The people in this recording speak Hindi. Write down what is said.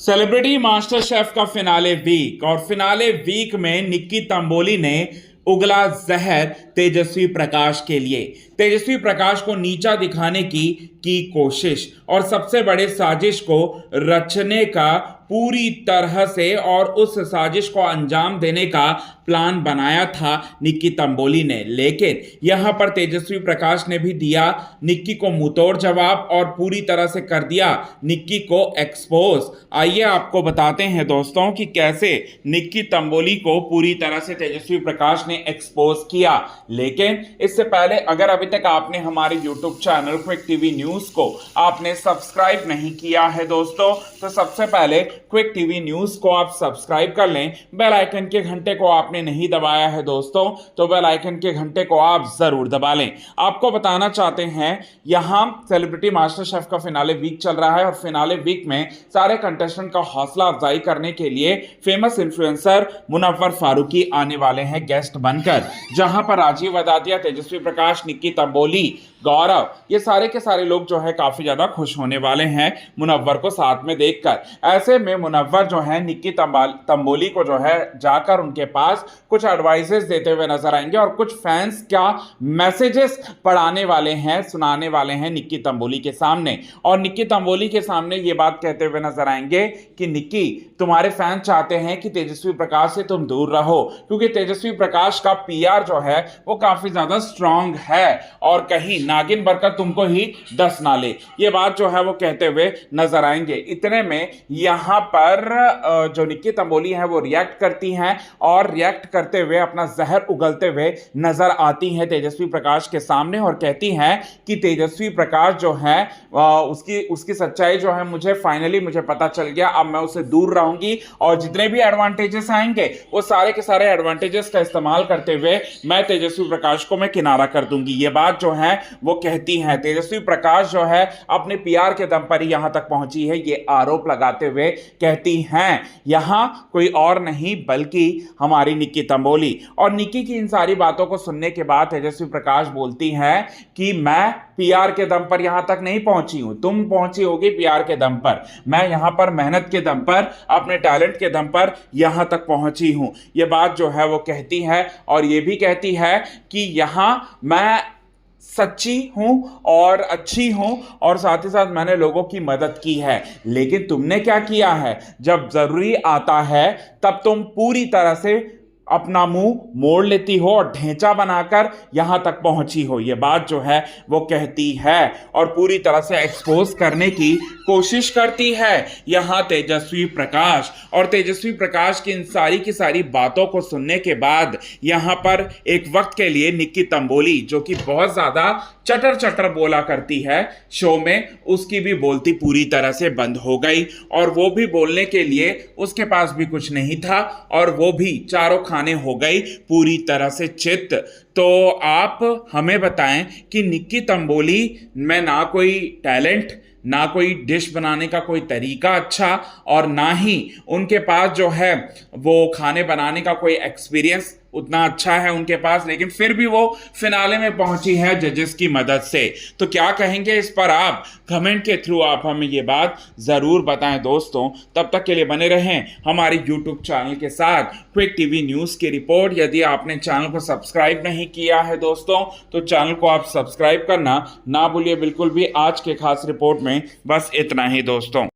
सेलिब्रिटी मास्टर शेफ का फिनाले वीक और फिनाले वीक में निक्की तंबोली ने उगला जहर तेजस्वी प्रकाश के लिए। तेजस्वी प्रकाश को नीचा दिखाने की कोशिश और सबसे बड़े साजिश को रचने का पूरी तरह से और उस साजिश को अंजाम देने का प्लान बनाया था निक्की तंबोली ने। लेकिन यहां पर तेजस्वी प्रकाश ने भी दिया निक्की को मुंहतोड़ जवाब और पूरी तरह से कर दिया निक्की को एक्सपोज। आइए आपको बताते हैं दोस्तों कि कैसे निक्की तंबोली को पूरी तरह से तेजस्वी प्रकाश ने एक्सपोज किया। लेकिन इससे पहले अगर अभी तक आपने हमारे YouTube channel quick TV news को आपने सब्सक्राइब नहीं किया है दोस्तों, तो सबसे पहले क्विक टीवी न्यूज को आप सब्सक्राइब कर लें। बेल आइकन के घंटे को आपने नहीं दबाया है दोस्तों, तो बेल आइकन के घंटे को आप जरूर दबा लें। आपको बताना चाहते हैं यहां सेलिब्रिटी मास्टर शेफ का फिनाले वीक चल रहा है और फिनाले वीक में सारे कंटेस्टेंट का हौसला अफजाई करने के लिए फेमस इन्फ्लुएंसर मुनव्वर फारूकी आने वाले हैं गेस्ट बनकर, जहां पर राजीव अदातिया, तेजस्वी प्रकाश, निक्की तंबोली, गौरव, ये सारे के सारे लोग जो है काफी ज्यादा खुश होने वाले हैं मुनव्वर को साथ में देखकर। ऐसे में मुनव्वर जो है निक्की तंबोली को जो है जाकर उनके पास कुछ एडवाइसेस देते हुए नजर आएंगे और कुछ फैंस क्या मैसेजेस पढ़ाने वाले हैं, सुनाने वाले हैं निक्की तंबोली के सामने। और निक्की तंबोली के सामने ये बात कहते हुए नजर आएंगे कि निक्की, तुम्हारे फैन चाहते हैं कि तेजस्वी प्रकाश से तुम दूर रहो, क्योंकि तेजस्वी प्रकाश का पीआर जो है वो काफी ज्यादा स्ट्रांग है और कहीं नागिन बरकत तुमको ही दस ना ले। ये बात जो है वो कहते हुए नजर आएंगे। इतने में यहां पर जो निक्की तंबोली है वो रिएक्ट करती हैं और रिएक्ट करते हुए अपना जहर उगलते हुए नजर आती हैं तेजस्वी प्रकाश के सामने और कहती हैं कि तेजस्वी प्रकाश जो है उसकी सच्चाई जो है मुझे पता चल गया। अब मैं उससे दूर रहूंगी और जितने भी एडवांटेजेस आएंगे वो सारे के सारे एडवांटेजेस का इस्तेमाल करते हुए मैं तेजस्वी प्रकाश को मैं किनारा कर दूंगी। ये बात जो है वो कहती हैं। तेजस्वी प्रकाश जो है अपने पीआर के दम पर ही यहां तक पहुंची है, ये आरोप लगाते हुए कहती हैं यहां कोई और नहीं बल्कि हमारी निक्की तंबोली। और निक्की की इन सारी बातों को सुनने के बाद तेजस्वी प्रकाश बोलती हैं कि मैं पीआर के दम पर यहां तक नहीं पहुंची हूं, तुम पहुंची होगी पीआर के दम पर, मैं यहां पर मेहनत के दम पर, अपने टैलेंट के दम पर यहां तक पहुंची हूं। यह बात जो है वो कहती है और यह भी कहती है कि यहां मैं सच्ची हूं और अच्छी हूं और साथ ही साथ मैंने लोगों की मदद की है। लेकिन तुमने क्या किया है, जब जरूरी आता है तब तुम पूरी तरह से अपना मुंह मोड़ लेती हो और ढेंचा बनाकर यहां तक पहुंची हो। यह बात जो है वो कहती है और पूरी तरह से एक्सपोज करने की कोशिश करती है यहां तेजस्वी प्रकाश। और तेजस्वी प्रकाश की इन सारी की सारी बातों को सुनने के बाद यहां पर एक वक्त के लिए निक्की तंबोली, जो कि बहुत ज्यादा चटर चटर बोला करती है शो में, उसकी भी बोलती पूरी तरह से बंद हो गई और वो भी बोलने के लिए उसके पास भी कुछ नहीं था और वो भी चारों खाने हो गई पूरी तरह से चित। तो आप हमें बताएं कि निक्की तंबोली में ना कोई टैलेंट, ना कोई डिश बनाने का कोई तरीका अच्छा और ना ही उनके पास जो है वो खाने बनाने का कोई एक्सपीरियंस उतना अच्छा है उनके पास, लेकिन फिर भी वो फिनाले में पहुंची है जजेस की मदद से। तो क्या कहेंगे इस पर आप कमेंट के थ्रू आप हमें ये बात जरूर बताएं दोस्तों। तब तक के लिए बने रहें हमारे YouTube चैनल के साथ क्विक टीवी न्यूज की रिपोर्ट। यदि आपने चैनल को सब्सक्राइब नहीं किया है दोस्तों, तो चैनल को आप सब्सक्राइब करना ना भूलिए बिल्कुल भी। आज के खास रिपोर्ट में बस इतना ही दोस्तों।